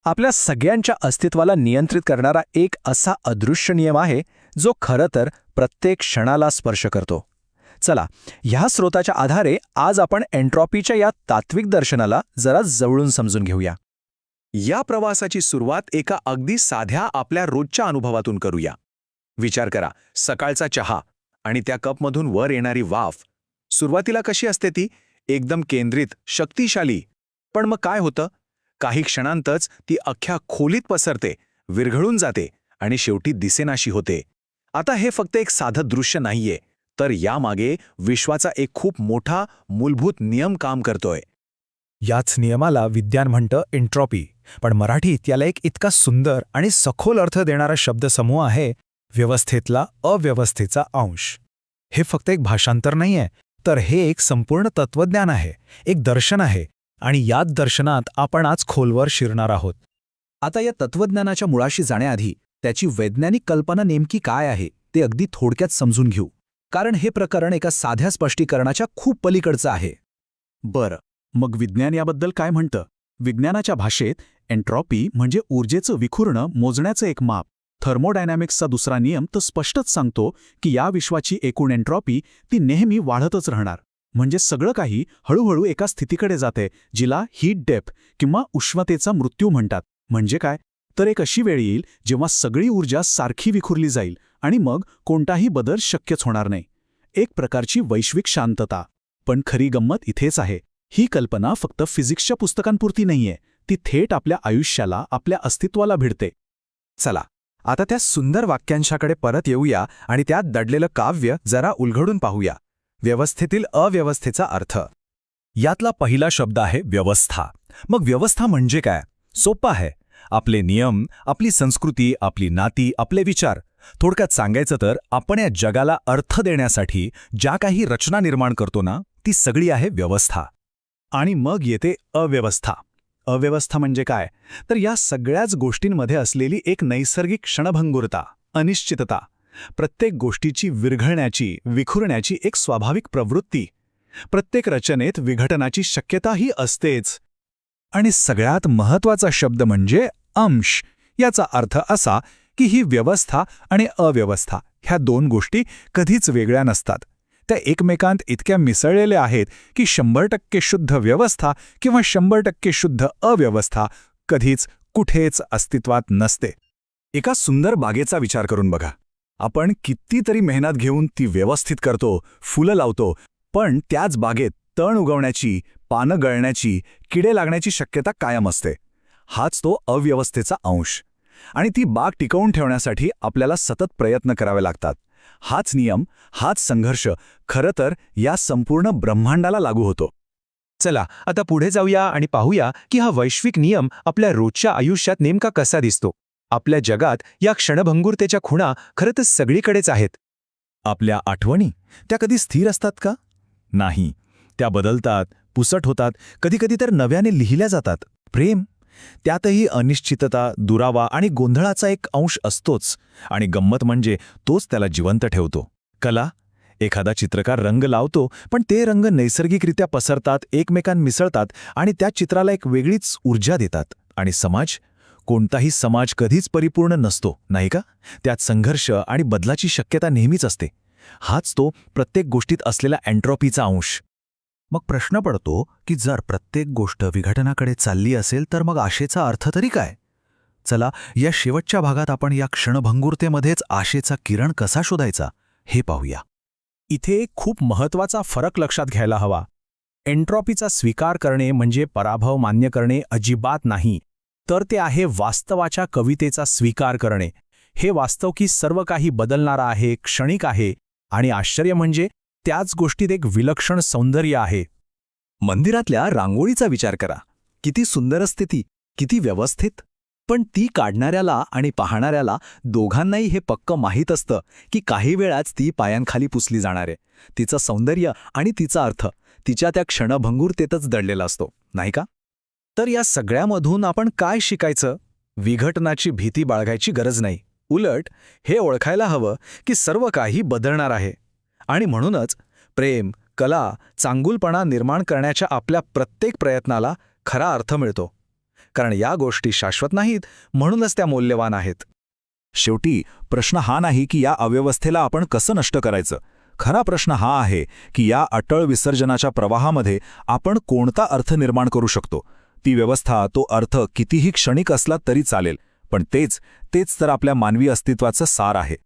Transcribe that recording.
आपल्या सगळ्यांच्या अस्तित्वाला नियंत्रित करणारा एक असा अदृश्य नियम आहे जो खरं तर प्रत्येक क्षणाला स्पर्श करतो. चला, ह्या स्रोताच्या आधारे आज आपण एन्ट्रॉपीच्या या तात्विक दर्शनाला जरा जवळून समजून घेऊया. या प्रवासाची सुरुवात एका अगदी साध्या आपल्या रोजच्या अनुभवातून करूया. विचार करा, सकाळचा चहा आणि त्या कपमधून वर येणारी वाफ. सुरुवातीला कशी असते ती? एकदम केंद्रित, शक्तिशाली. पण मग काय होतं? काही क्षणांतच ती अख्ख्या खोलीत पसरते, विरघळून जाते आणि शेवटी दिसेनाशी होते. आता हे फक्त एक साधं दृश्य नाहीये, तर यामागे विश्वाचा एक खूप मोठा मूलभूत नियम काम करतोय. याच नियमाला विज्ञान म्हणतं एन्ट्रॉपी, पण मराठीत याला एक इतका सुंदर आणि सखोल अर्थ देणारा शब्दसमूह आहे, व्यवस्थेतला अव्यवस्थेचा अंश. हे फक्त एक भाषांतर नाहीये, तर हे एक संपूर्ण तत्वज्ञान आहे, एक दर्शन आहे, आणि याच दर्शनात आपण आज खोलवर शिरणार आहोत. आता या तत्वज्ञानाच्या मुळाशी जाण्याआधी त्याची वैज्ञानिक कल्पना नेमकी काय आहे ते अगदी थोडक्यात समजून घेऊ, कारण हे प्रकरण एका साध्या स्पष्टीकरणाच्या खूप पलीकडचं आहे. बरं, मग विज्ञान याबद्दल काय म्हणतं? विज्ञानाच्या भाषेत एन्ट्रॉपी म्हणजे ऊर्जेचं विखुरणं मोजण्याचं एक माप. थर्मोडायनॅमिक्सचा दुसरा नियम तर स्पष्टच सांगतो की या विश्वाची एकूण एन्ट्रॉपी ती नेहमी वाढतच राहणार. म्हणजे सगळं काही हळूहळू एका स्थितीकडे जाते, जिला हीट डेप्थ किंवा उष्णतेचा मृत्यू म्हणतात. म्हणजे काय? तर एक अशी वेळ येईल जेव्हा सगळी ऊर्जा सारखी विखुरली जाईल आणि मग कोणताही बदल शक्यच होणार नाही. एक प्रकारची वैश्विक शांतता. पण खरी गंमत इथेच आहे. ही कल्पना फक्त फिजिक्सच्या पुस्तकांपुरती नाहीये, ती थेट आपल्या आयुष्याला, आपल्या अस्तित्वाला भिडते. चला, आता त्या सुंदर वाक्यांशाकडे परत येऊया आणि त्यात दडलेलं काव्य जरा उलगडून पाहूया. व्यवस्थेतील अव्यवस्थेचा अर्थ. यातला पहिला शब्द आहे व्यवस्था. मग व्यवस्था म्हणजे काय? सोपं आहे. आपले नियम, आपली संस्कृती, आपली नाती, आपले विचार. थोडक्यात सांगायचं तर आपण या जगाला अर्थ देण्यासाठी ज्या काही रचना निर्माण करतो ना, ती सगळी आहे व्यवस्था. आणि मग येते अव्यवस्था. अव्यवस्था म्हणजे काय? तर या सगळ्याच गोष्टींमध्ये असलेली एक नैसर्गिक क्षणभंगुरता, अनिश्चितता. प्रत्येक गोष्टीची विरघळण्याची, विखुरण्याची एक स्वाभाविक प्रवृत्ती. प्रत्येक रचनेत विघटनाची शक्यताही असतेच. आणि सगळ्यात महत्त्वाचा शब्द म्हणजे अंश. याचा अर्थ असा की ही व्यवस्था आणि अव्यवस्था ह्या दोन गोष्टी कधीच वेगळ्या नसतात. त्या एकमेकांत इतक्या मिसळलेल्या आहेत की 100% शुद्ध व्यवस्था किंवा 100% शुद्ध अव्यवस्था कधीच कुठेच अस्तित्वात नसते. एका सुंदर बागेचा विचार करून बघा. आपण कितीतरी मेहनत घेऊन ती व्यवस्थित करतो, फुलं लावतो, पण त्याच बागेत तण उगवण्याची, पानं गळण्याची, किडे लागण्याची शक्यता कायम असते. हाच तो अव्यवस्थेचा अंश. आणि ती बाग टिकवून ठेवण्यासाठी आपल्याला सतत प्रयत्न करावे लागतात. हाच नियम, हाच संघर्ष खरं तर या संपूर्ण ब्रह्मांडाला लागू होतो. चला, आता पुढे जाऊया आणि पाहूया की हा वैश्विक नियम आपल्या रोजच्या आयुष्यात नेमका कसा दिसतो. आपल्या जगात या क्षणभंगुरतेच्या खुणा खरं तर सगळीकडेच आहेत. आपल्या आठवणी, त्या कधी स्थिर असतात का? नाही. त्या बदलतात, पुसट होतात, कधीकधी तर नव्याने लिहिल्या जातात. प्रेम, त्यातही अनिश्चितता, दुरावा आणि गोंधळाचा एक अंश असतोच. आणि गंमत म्हणजे तोच त्याला जिवंत ठेवतो. कला, एखादा चित्रकार रंग लावतो, पण ते रंग नैसर्गिकरित्या पसरतात, एकमेकांत मिसळतात आणि त्या चित्राला एक वेगळीच ऊर्जा देतात. आणि समाज, कोणताही समाज कधीच परिपूर्ण नसतो, नाही का? त्यात संघर्ष आणि बदलाची शक्यता नेहमीच असते. हाच तो प्रत्येक गोष्टीत असलेला एन्ट्रॉपीचा अंश. मग प्रश्न पडतो की जर प्रत्येक गोष्ट विघटनाकडे चालली असेल तर मग आशेचा अर्थ तरी काय? चला, या शेवटच्या भागात आपण या क्षणभंगुरतेमध्येच आशेचा किरण कसा शोधायचा हे पाहूया. इथे एक खूप महत्त्वाचा फरक लक्षात घ्यायला हवा. एन्ट्रॉपीचा स्वीकार करणे म्हणजे पराभव मान्य करणे अजिबात नाही, तर ते आहे वास्तवाच्या कवितेचा स्वीकार करणे. हे वास्तव की सर्व काही बदलणारा आहे, क्षणिक आहे, आणि आश्चर्य म्हणजे त्याच गोष्टीत एक विलक्षण सौंदर्य आहे. मंदिरातल्या रांगोळीचा विचार करा. किती सुंदर असते ती, किती व्यवस्थित. पण ती काढणाऱ्याला आणि पाहणाऱ्याला दोघांनाही हे पक्क माहीत असतं की काही वेळाच ती पायांखाली पुसली जाणार आहे. तिचं सौंदर्य आणि तिचा अर्थ तिच्या त्या क्षणभंगुरतेतच दडलेला असतो, नाही का? तर या सगळ्यामधून आपण काय शिकायचं? विघटनाची भीती बाळगायची गरज नाही. उलट हे ओळखायला हवं की सर्व काही बदलणार आहे. आणि म्हणूनच प्रेम, कला, चांगुलपणा निर्माण करण्याच्या आपल्या प्रत्येक प्रयत्नाला खरा अर्थ मिळतो. कारण या गोष्टी शाश्वत नाहीत, म्हणूनच त्या मौल्यवान आहेत. शेवटी प्रश्न हा नाही की या अव्यवस्थेला आपण कसं नष्ट करायचं. खरा प्रश्न हा आहे की या अटळ विसर्जनाच्या प्रवाहामध्ये आपण कोणता अर्थ निर्माण करू शकतो. ती व्यवस्था, तो अर्थ कितीही क्षणिक असला तरी चालेल, पण तेच तर आपल्या मानवी अस्तित्वाचं सार आहे.